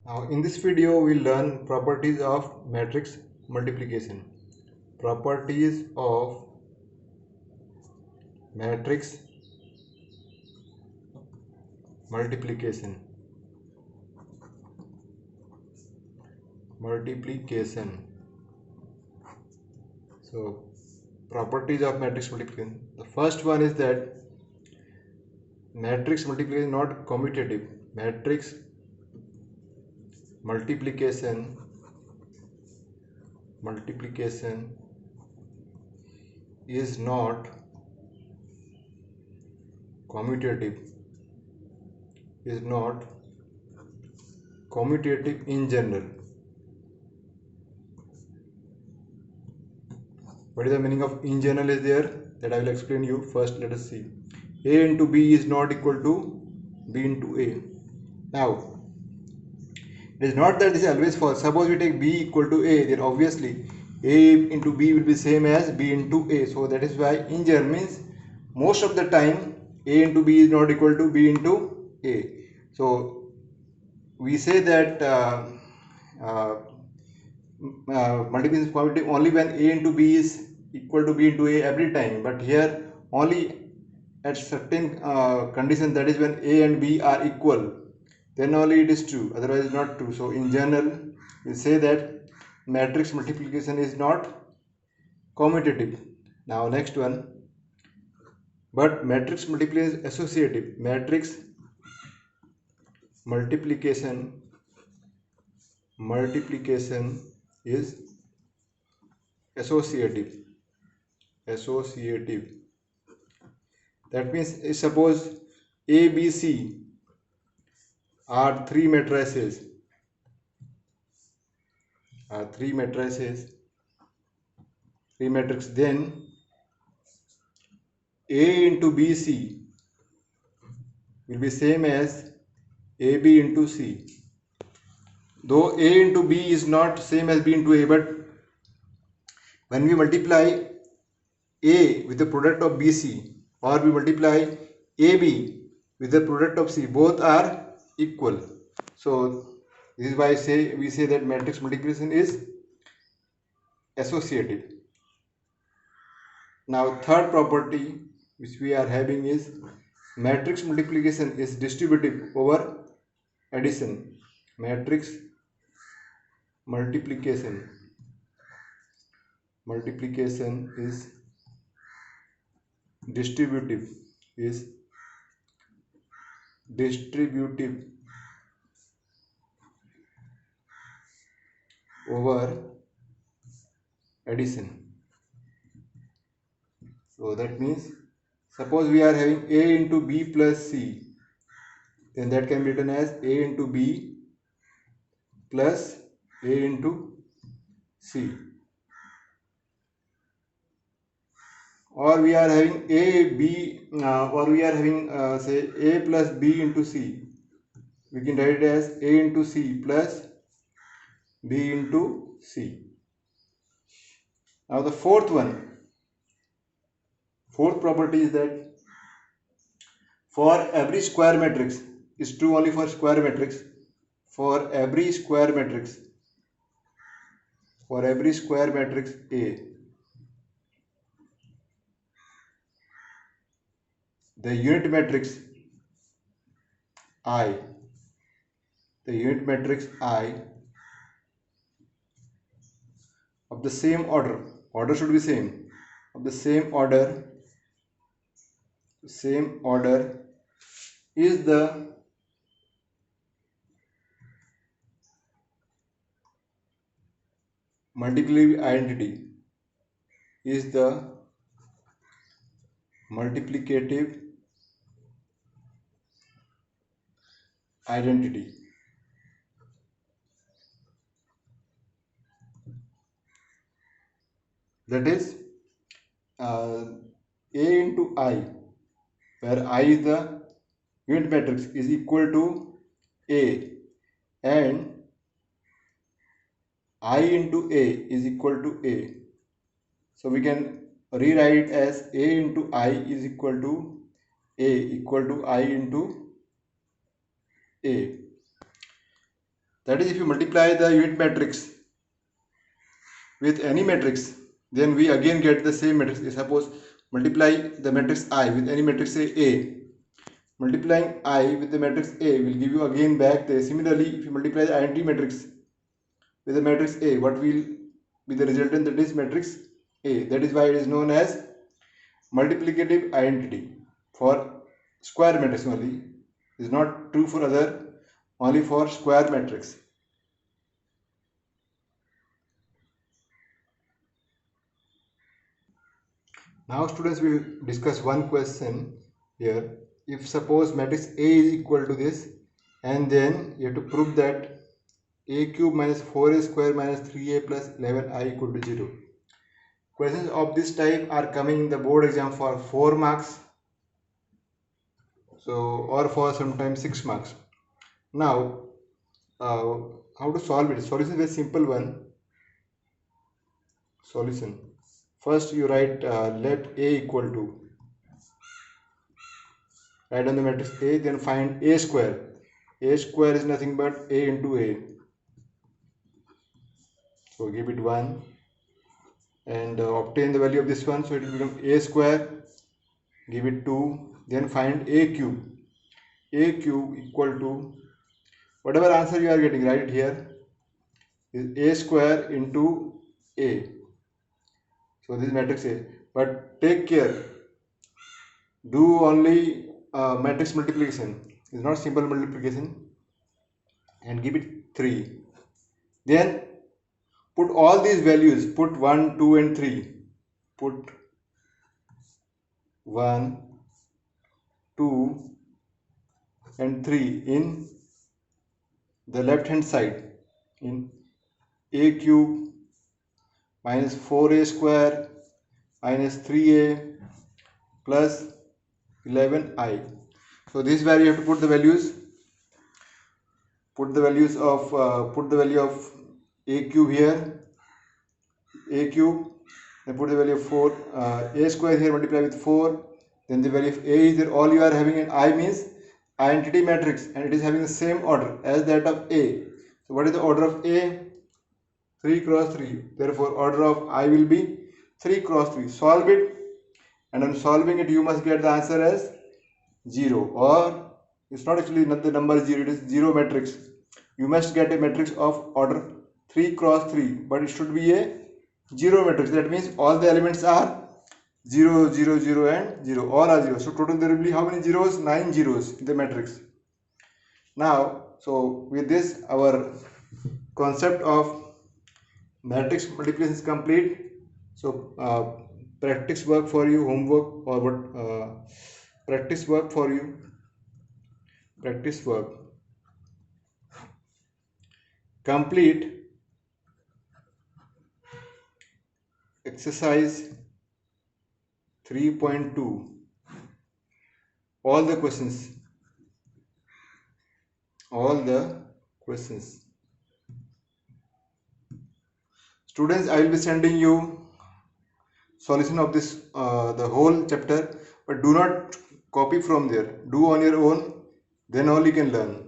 Now in this video we'll learn properties of matrix multiplication. Properties of matrix multiplication. So properties of matrix multiplication. The first one is that matrix multiplication is not commutative. Matrix multiplication is not commutative in general. What is the meaning of in general is there? That I will explain you. First let us see. A into B is not equal to B into A. Now it is not that this is always false. Suppose we take B equal to A, then obviously A into B will be same as B into A. So that is why in general means most of the time A into B is not equal to B into A. So we say that multiplication is commutative only when A into B is equal to B into A every time, but here only at certain condition, that is when A and B are equal, then only it is true, otherwise it's not true. So in general we say that matrix multiplication is not commutative. Now next one, but matrix multiplication is associative. Matrix multiplication is associative. That means suppose A, B, C are three matrices. Then A into BC will be same as AB into C. Though A into B is not same as B into A, but when we multiply A with the product of BC or we multiply AB with the product of C, both are equal. So this is why we say that matrix multiplication is associative. Now third property which we are having is matrix multiplication is distributive over addition. Matrix multiplication is distributive over addition. So that means suppose we are having A into B plus C, then that can be written as A into B plus A into C. Or we are having A, B, or we are having say A plus B into C. We can write it as A into C plus B into C. Now the fourth property is that for every square matrix, is true only for square matrix. For every square matrix A, the unit matrix I of the same order should be same, of the same order is the multiplicative identity, that is A into I, where I is the unit matrix, is equal to A, and I into A is equal to A. So we can rewrite it as A into I is equal to I into A. That is, if you multiply the unit matrix with any matrix, then we again get the same matrix. Suppose multiply the matrix I with any matrix, say A. Multiplying I with the matrix A will give you again back the. Similarly, if you multiply the identity matrix with the matrix A, what will be the resultant? That is matrix A. That is why it is known as multiplicative identity for square matrix only. It is not true for other, only for square matrix. Now students, we will discuss one question here. If suppose matrix A is equal to this, and then you have to prove that a cube minus 4a square minus 3a plus 11i equal to 0. Questions of this type are coming in the board exam for 4 marks, so or for sometimes 6 marks. Now how to solve it? Solution is a very simple one. Solution: first you write let a equal to, write on the matrix A, then find a square. A square is nothing but a into a, so give it 1 and obtain the value of this one, so it will become a square. Give it 2, then find a cube. A cube equal to, whatever answer you are getting, write it here, is a square into a. So this is matrix A. But take care, do only matrix multiplication. It's not simple multiplication. And give it 3. Then put all these values, put 1, 2 and 3. Put 1, 2 and 3 in the left hand side, in a cube minus 4a square minus 3a plus 11i. So this value you have to put the values. Put the values of put the value of a cube here, a cube, then put the value of 4, a square here, multiply with 4, then the value of a is there. All you are having an I means identity matrix, and it is having the same order as that of A. So what is the order of A? 3 cross 3. Therefore order of I will be 3 cross 3. Solve it, and on solving it you must get the answer as 0, or it's not actually not the number 0, it is 0 matrix. You must get a matrix of order 3 cross 3, but it should be a 0 matrix. That means all the elements are 0, 0, 0 and 0. All are 0. So total there will be how many zeros? 9 zeros in the matrix. Now, so with this our concept of matrix multiplication is complete. So practice work for you, homework or what? Practice work for you. Practice work. Complete exercise 3.2. All the questions. Students, I will be sending you solution of this the whole chapter, but do not copy from there. Do on your own, then only you can learn.